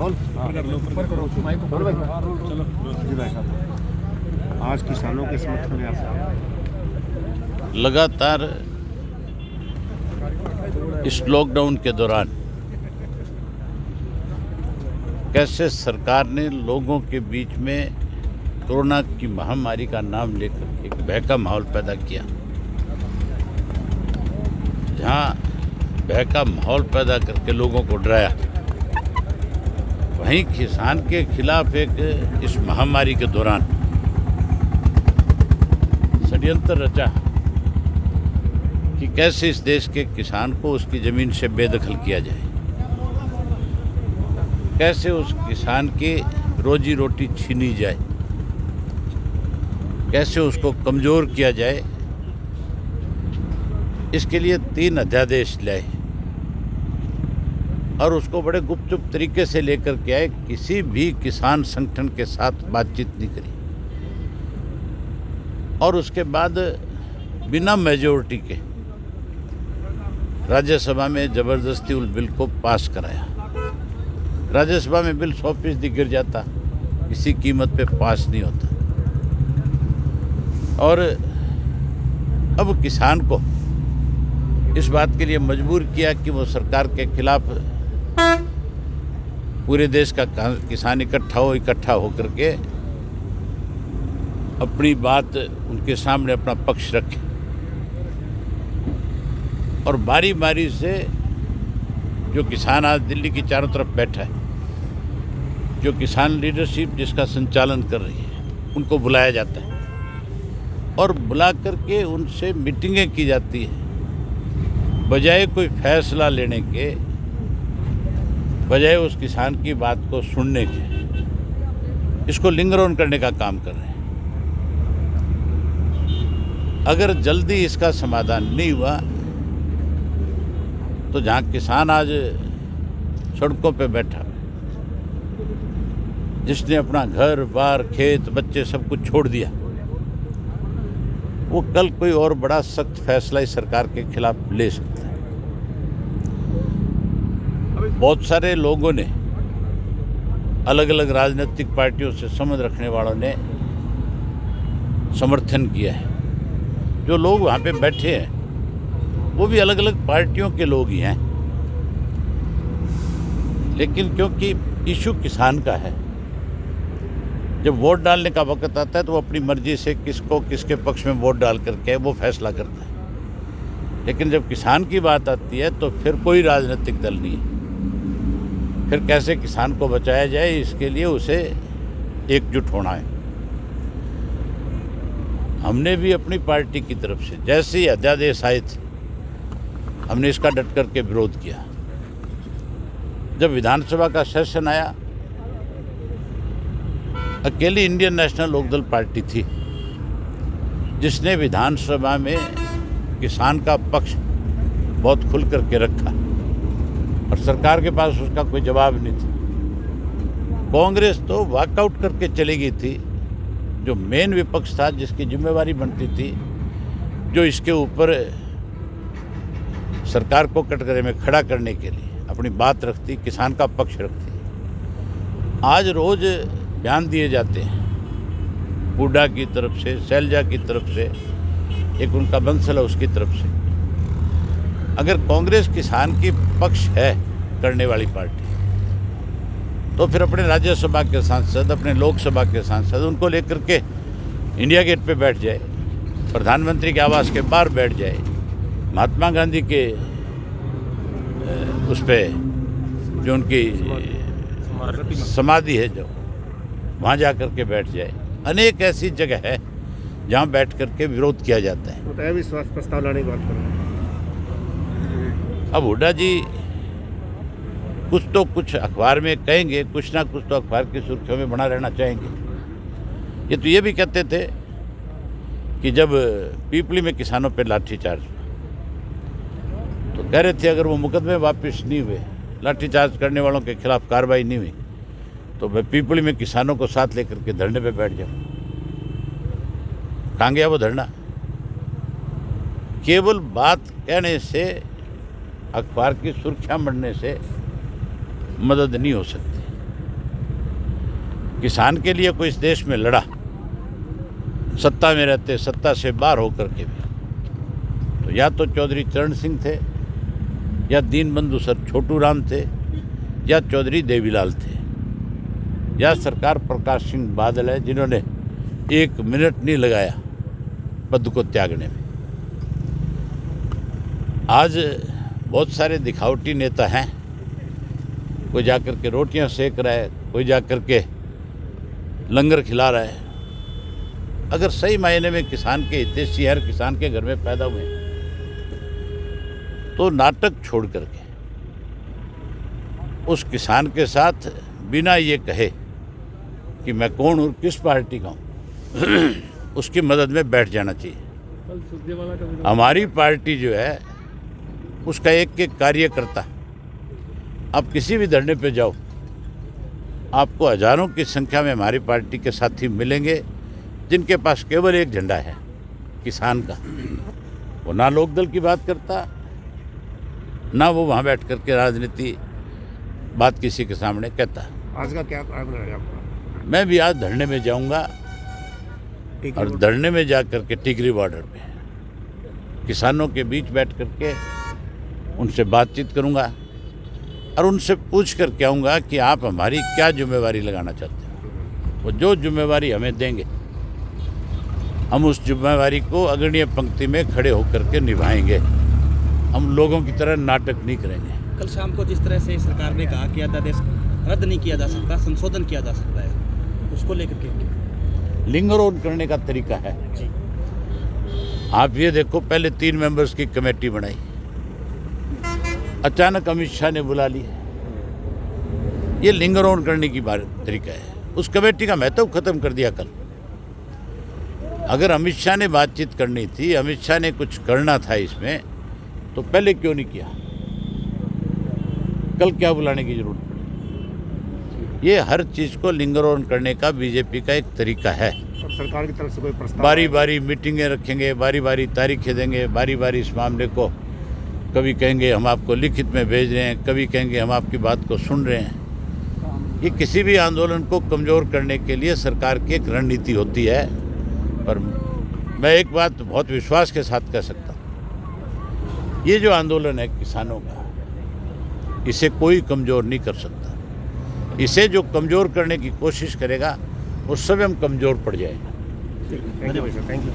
आज किसानों के समर्थन में आप लगातार इस लॉकडाउन के दौरान कैसे सरकार ने लोगों के बीच में कोरोना की महामारी का नाम लेकर एक भय का माहौल पैदा किया। जहां भय का माहौल पैदा करके लोगों को डराया, वहीं किसान के खिलाफ एक इस महामारी के दौरान षड्यंत्र रचा कि कैसे इस देश के किसान को उसकी ज़मीन से बेदखल किया जाए, कैसे उस किसान की रोजी रोटी छीनी जाए, कैसे उसको कमज़ोर किया जाए। इसके लिए 3 अध्यादेश लाए और उसको बड़े गुपचुप तरीके से लेकर के आए। किसी भी किसान संगठन के साथ बातचीत नहीं करी और उसके बाद बिना मेजॉरिटी के राज्यसभा में ज़बरदस्ती उस बिल को पास कराया। राज्यसभा में बिल 100% गिर जाता, किसी कीमत पे पास नहीं होता। और अब किसान को इस बात के लिए मजबूर किया कि वो सरकार के खिलाफ पूरे देश का किसान इकट्ठा होकर के अपनी बात उनके सामने अपना पक्ष रखे और बारी बारी से जो किसान आज दिल्ली की चारों तरफ बैठा है, जो किसान लीडरशिप जिसका संचालन कर रही है, उनको बुलाया जाता है और बुला करके उनसे मीटिंगें की जाती है। बजाय कोई फैसला लेने के, बजाय उस किसान की बात को सुनने के, इसको लिंगर ऑन करने का काम कर रहे हैं। अगर जल्दी इसका समाधान नहीं हुआ तो जहाँ किसान आज सड़कों पे बैठा, जिसने अपना घर बार खेत बच्चे सब कुछ छोड़ दिया, वो कल कोई और बड़ा सख्त फैसला इस सरकार के खिलाफ ले सकता है। बहुत सारे लोगों ने, अलग अलग राजनीतिक पार्टियों से संबंध रखने वालों ने समर्थन किया है। जो लोग वहाँ पे बैठे हैं वो भी अलग अलग पार्टियों के लोग ही हैं, लेकिन क्योंकि इशू किसान का है, जब वोट डालने का वक्त आता है तो वो अपनी मर्जी से किसको किसके पक्ष में वोट डाल करके वो फैसला करता है। लेकिन जब किसान की बात आती है तो फिर कोई राजनीतिक दल नहीं है। फिर कैसे किसान को बचाया जाए, इसके लिए उसे एकजुट होना है। हमने भी अपनी पार्टी की तरफ से जैसे ही अध्यादेश आए थे, हमने इसका डट करके विरोध किया। जब विधानसभा का सेशन आया, अकेली इंडियन नेशनल लोकदल पार्टी थी जिसने विधानसभा में किसान का पक्ष बहुत खुल करके रखा और सरकार के पास उसका कोई जवाब नहीं था। कांग्रेस तो वॉकआउट करके चली गई थी, जो मेन विपक्ष था, जिसकी जिम्मेवारी बनती थी, जो इसके ऊपर सरकार को कटघरे में खड़ा करने के लिए अपनी बात रखती, किसान का पक्ष रखती। आज रोज बयान दिए जाते हैं हुड्डा की तरफ से, शैलजा की तरफ से, एक उनका बंसल है उसकी तरफ से। अगर कांग्रेस किसान की पक्ष है करने वाली पार्टी, तो फिर अपने राज्यसभा के सांसद, अपने लोकसभा के सांसद, उनको लेकर के इंडिया गेट पे बैठ जाए, प्रधानमंत्री के आवास के बाहर बैठ जाए, महात्मा गांधी के उस पे जो उनकी समाधि है, जो वहाँ जा कर के बैठ जाए। अनेक ऐसी जगह है जहाँ बैठ कर के विरोध किया जाता है। विश्वास प्रस्ताव लाने की बात कर रहे हैं। अब हुड्डा जी कुछ तो कुछ अखबार में कहेंगे, कुछ ना कुछ तो अखबार की सुर्खियों में बना रहना चाहेंगे। ये तो ये भी कहते थे कि जब पीपली में किसानों पे लाठीचार्ज, तो कह रहे थे अगर वो मुकदमे वापस नहीं हुए, लाठीचार्ज करने वालों के खिलाफ कार्रवाई नहीं हुई, तो मैं पीपली में किसानों को साथ लेकर के धरने पे बैठ जाऊँ। कहाँ गया वो धरना? केवल बात कहने से, अखबार की सुर्खियाँ बढ़ने से मदद नहीं हो सकती। किसान के लिए कोई इस देश में लड़ा, सत्ता में रहते, सत्ता से बाहर होकर के भी, तो या तो चौधरी चरण सिंह थे, या दीनबंधु सर छोटू राम थे, या चौधरी देवीलाल थे, या सरकार प्रकाश सिंह बादल है, जिन्होंने 1 मिनट नहीं लगाया पद को त्यागने में। आज बहुत सारे दिखावटी नेता हैं, कोई जाकर के रोटियां सेक रहा है, कोई जाकर के लंगर खिला रहा है। अगर सही मायने में किसान के हितैषी हर किसान के घर में पैदा हुए तो नाटक छोड़ करके उस किसान के साथ बिना ये कहे कि मैं कौन हूँ, किस पार्टी का हूँ, उसकी मदद में बैठ जाना चाहिए। हमारी पार्टी जो है उसका एक एक कार्यकर्ता, आप किसी भी धरने पे जाओ, आपको हजारों की संख्या में हमारी पार्टी के साथी मिलेंगे, जिनके पास केवल एक झंडा है, किसान का। वो ना लोकदल की बात करता, ना वो वहाँ बैठ करके राजनीति बात किसी के सामने कहता। आज का क्या कार्यक्रम है आपका? मैं भी आज धरने में जाऊंगा, और धरने में जा करके टिकरी बॉर्डर पे किसानों के बीच बैठ करके उनसे बातचीत करूंगा और उनसे पूछ कर के आऊँगा कि आप हमारी क्या जिम्मेवारी लगाना चाहते हैं। वो जो जिम्मेवारी हमें देंगे, हम उस जिम्मेवारी को अग्रणीय पंक्ति में खड़े होकर के निभाएंगे। हम लोगों की तरह नाटक नहीं करेंगे। कल शाम को जिस तरह से सरकार ने कहा कि अध्यादेश रद्द नहीं किया जा सकता, संशोधन किया जा सकता है, उसको लेकर के लिंगरोध करने का तरीका है जी। आप ये देखो, पहले 3 मेंबर्स की कमेटी बनाई, अचानक अमित शाह ने बुला लिया। ये लिंगरोध करने की तरीका है। उस कमेटी का महत्व खत्म कर दिया कल। अगर अमित शाह ने बातचीत करनी थी, अमित शाह ने कुछ करना था इसमें, तो पहले क्यों नहीं किया? कल क्या बुलाने की जरूरत पड़ी? ये हर चीज को लिंगरोध करने का बीजेपी का एक तरीका है। और सरकार की तरफ से कोई प्रस्ताव? बारी बारी मीटिंगें रखेंगे, बारी बारी तारीखें देंगे, बारी बारी इस मामले को कभी कहेंगे हम आपको लिखित में भेज रहे हैं, कभी कहेंगे हम आपकी बात को सुन रहे हैं। ये किसी भी आंदोलन को कमज़ोर करने के लिए सरकार की एक रणनीति होती है। पर मैं एक बात बहुत विश्वास के साथ कह सकता हूँ, ये जो आंदोलन है किसानों का, इसे कोई कमज़ोर नहीं कर सकता। इसे जो कमज़ोर करने की कोशिश करेगा, उस समय हम कमज़ोर पड़ जाएगा। Thank you.